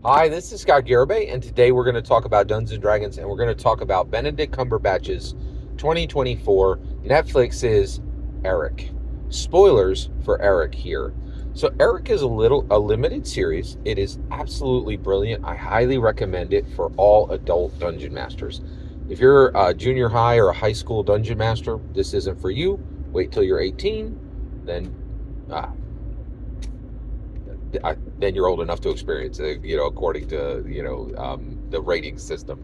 Hi, this is Scott Garibay, and today we're going to talk about Dungeons and Dragons, and we're going to talk about Benedict Cumberbatch's 2024 Netflix's Eric. Spoilers for Eric here. So Eric is a limited series. It is absolutely brilliant. I highly recommend it for all adult dungeon masters. If you're a junior high or a high school dungeon master, this isn't for you. Wait till you're 18, then uh, then you're old enough to experience it, according to, the rating system.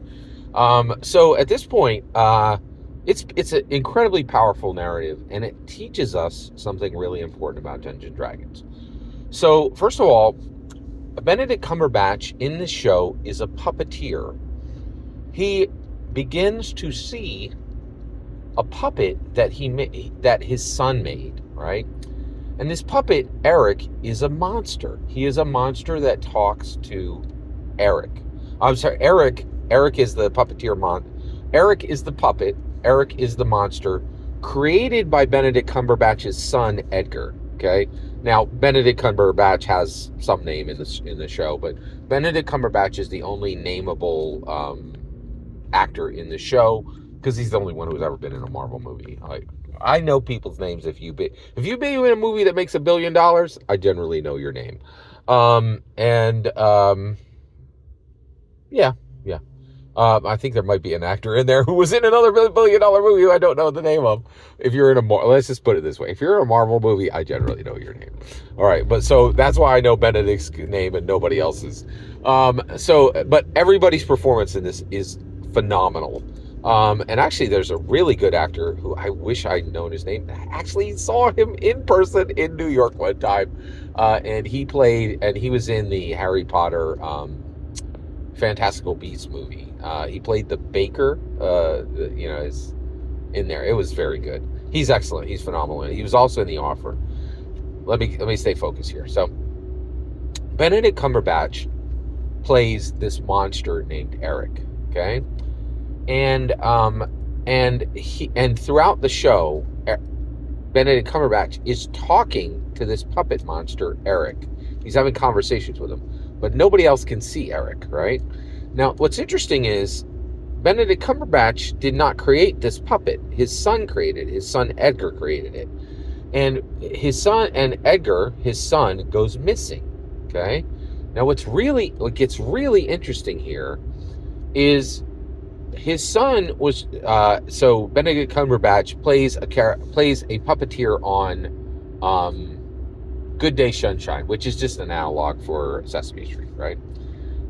So at this point, it's an incredibly powerful narrative, and it teaches us something really important about Dungeons and Dragons. So first of all, Benedict Cumberbatch in this show is a puppeteer. He begins to see a puppet that his son made, right? And this puppet, Eric, is a monster. He is a monster that talks to Eric. I'm sorry, Eric. Eric is the puppeteer. Eric is the puppet. Eric is the monster created by Benedict Cumberbatch's son, Edgar. Okay. Now, Benedict Cumberbatch has some name in the show, but Benedict Cumberbatch is the only nameable actor in the show because he's the only one who's ever been in a Marvel movie. I know people's names. If you've been in a movie that makes $1 billion, I generally know your name. Yeah, yeah. I think there might be an actor in there who was in another $1 billion movie who I don't know the name of. If you're in let's just put it this way: if you're in a Marvel movie, I generally know your name. All right, but so that's why I know Benedict's name and nobody else's. But everybody's performance in this is phenomenal. And actually, there's a really good actor who I wish I'd known his name. I actually saw him in person in New York one time, and he was in the Harry Potter Fantastical Beasts movie. He played the baker. Is in there. It was very good. He's excellent. He's phenomenal. He was also in The Offer. Let me stay focused here. So, Benedict Cumberbatch plays this monster named Eric. Okay. And throughout the show, Benedict Cumberbatch is talking to this puppet monster, Eric. He's having conversations with him, but nobody else can see Eric, right? Now, what's interesting is Benedict Cumberbatch did not create this puppet. His son created it. His son Edgar created it. And his son goes missing. Okay? Now, what gets really interesting here is his son was so Benedict Cumberbatch plays a puppeteer on Good Day Sunshine, which is just an analog for Sesame Street, right?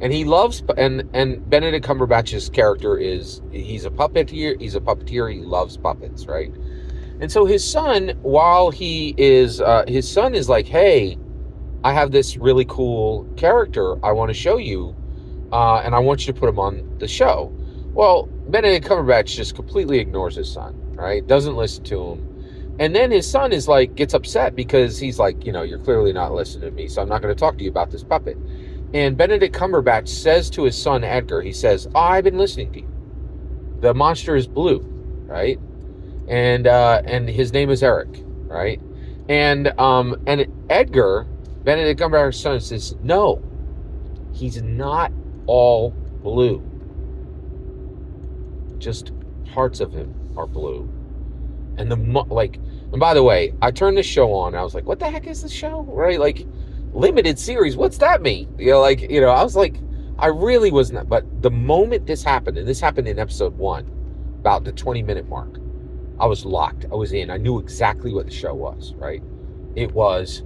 And he loves and Benedict Cumberbatch's character he's a puppeteer. He loves puppets, right? And so his son, his son is like, hey, I have this really cool character I want to show you, and I want you to put him on the show. Well, Benedict Cumberbatch just completely ignores his son, right? Doesn't listen to him. And then his son gets upset because he's like, you're clearly not listening to me, so I'm not going to talk to you about this puppet. And Benedict Cumberbatch says to his son, Edgar, he says, I've been listening to you. The monster is blue, right? And his name is Eric, right? And Edgar, Benedict Cumberbatch's son, says, no, he's not all blue. Just parts of him are blue. And and by the way, I turned this show on, and I was like, what the heck is this show? Right? Like, limited series, what's that mean? I was like, I really wasn't. But the moment this happened, and this happened in episode 1, about the 20-minute mark, I was locked. I was in. I knew exactly what the show was, right? It was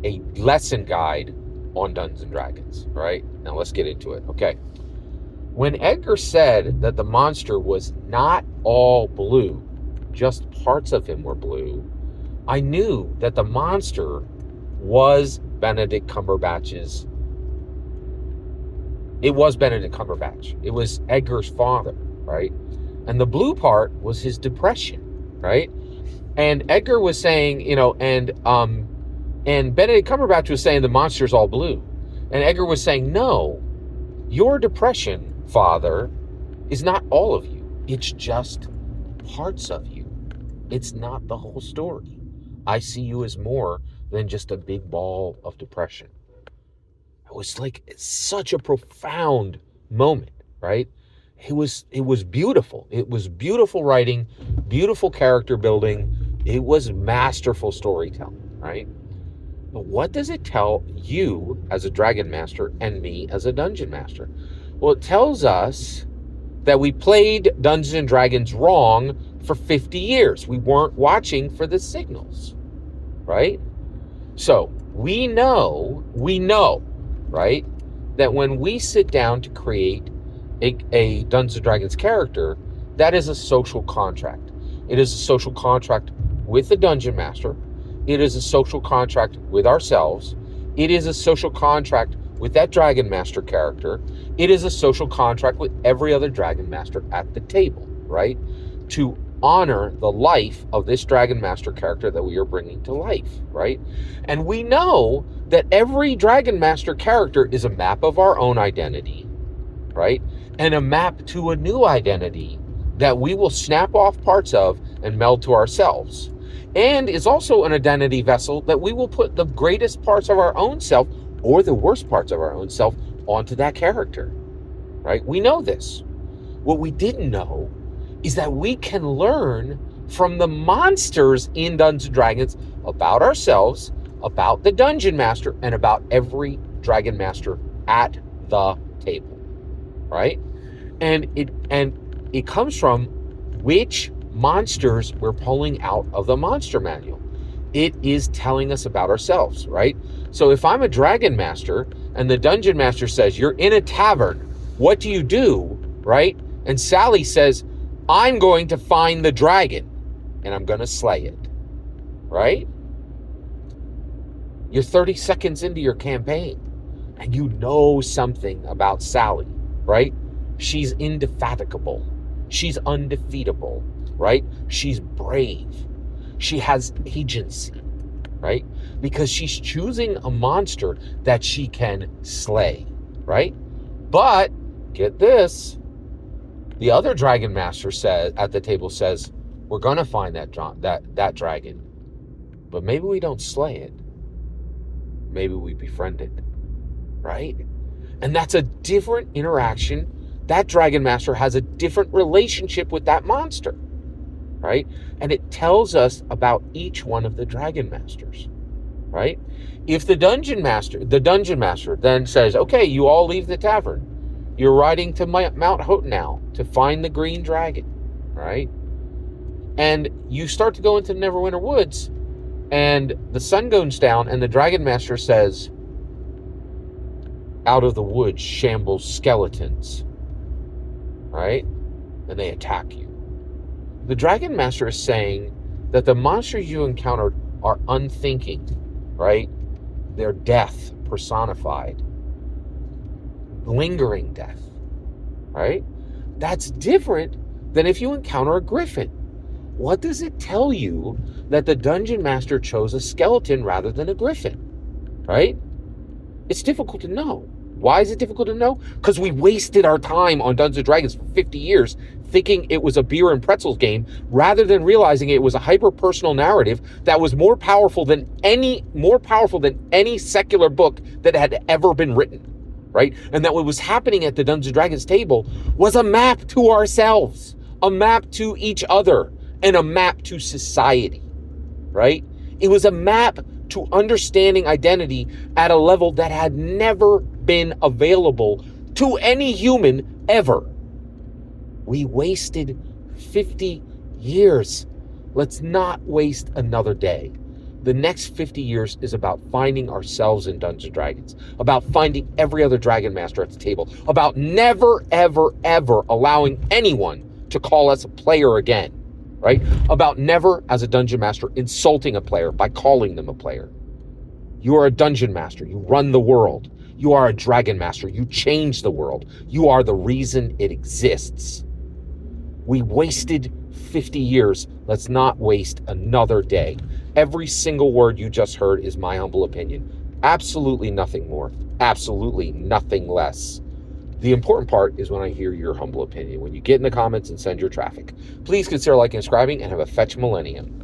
a lesson guide on Dungeons and Dragons, right? Now let's get into it. Okay. When Edgar said that the monster was not all blue, just parts of him were blue, I knew that the monster was Benedict Cumberbatch's. It was Benedict Cumberbatch. It was Edgar's father, right? And the blue part was his depression, right? And Edgar was saying, and Benedict Cumberbatch was saying the monster's all blue. And Edgar was saying, no, your depression, Father, is not all of you. It's just parts of you. It's not the whole story. I see you as more than just a big ball of depression. It was like such a profound moment, right? It was beautiful. It was beautiful writing, beautiful character building. It was masterful storytelling, right? But what does it tell you as a dragon master and me as a dungeon master? Well, it tells us that we played Dungeons and Dragons wrong for 50 years. We weren't watching for the signals, right? So we know, right, that when we sit down to create a Dungeons and Dragons character, that is a social contract. It is a social contract with the dungeon master. It is a social contract with ourselves. It is a social contract with that dragon master character. It is a social contract with every other dragon master at the table, right? To honor the life of this dragon master character that we are bringing to life, right? And we know that every dragon master character is a map of our own identity, right? And a map to a new identity that we will snap off parts of and meld to ourselves. And is also an identity vessel that we will put the greatest parts of our own self or the worst parts of our own self onto that character, right? We know this. What we didn't know is that we can learn from the monsters in Dungeons & Dragons about ourselves, about the Dungeon Master, and about every Dragon Master at the table, right? And it comes from which monsters we're pulling out of the monster manual. It is telling us about ourselves, right? So if I'm a Dragon Master and the Dungeon Master says, you're in a tavern, what do you do, right? And Sally says, I'm going to find the dragon and I'm going to slay it, right? You're 30 seconds into your campaign and you know something about Sally, right? She's indefatigable. She's undefeatable, right? She's brave. She has agency, right? Because she's choosing a monster that she can slay, right? But get this, the other dragon master says at the table says, we're going to find that dragon, but maybe we don't slay it. Maybe we befriend it, right? And that's a different interaction. That dragon master has a different relationship with that monster, right? And it tells us about each one of the dragon masters, right? If the dungeon master then says, okay, you all leave the tavern. You're riding to Mount Hote now to find the green dragon, right? And you start to go into the Neverwinter Woods and the sun goes down and the dragon master says, out of the woods shambles skeletons, right? And they attack you. The dragon master is saying that the monsters you encountered are unthinking, right? They're death personified, lingering death, right? That's different than if you encounter a griffin. What does it tell you that the dungeon master chose a skeleton rather than a griffin, right? It's difficult to know. Why is it difficult to know? Because we wasted our time on Dungeons & Dragons for 50 years thinking it was a beer and pretzels game rather than realizing it was a hyper-personal narrative that was more powerful than any secular book that had ever been written, right? And that what was happening at the Dungeons & Dragons table was a map to ourselves, a map to each other, and a map to society, right? It was a map to understanding identity at a level that had never been available to any human ever. We wasted 50 years. Let's not waste another day. The next 50 years is about finding ourselves in Dungeons & Dragons, about finding every other Dragon Master at the table, about never, ever, ever allowing anyone to call us a player again, right? About never, as a Dungeon Master, insulting a player by calling them a player. You are a Dungeon Master. You run the world. You are a Dragon Master. You change the world. You are the reason it exists. We wasted 50 years. Let's not waste another day. Every single word you just heard is my humble opinion. Absolutely nothing more. Absolutely nothing less. The important part is when I hear your humble opinion, when you get in the comments and send your traffic. Please consider liking and subscribing and have a fetch millennium.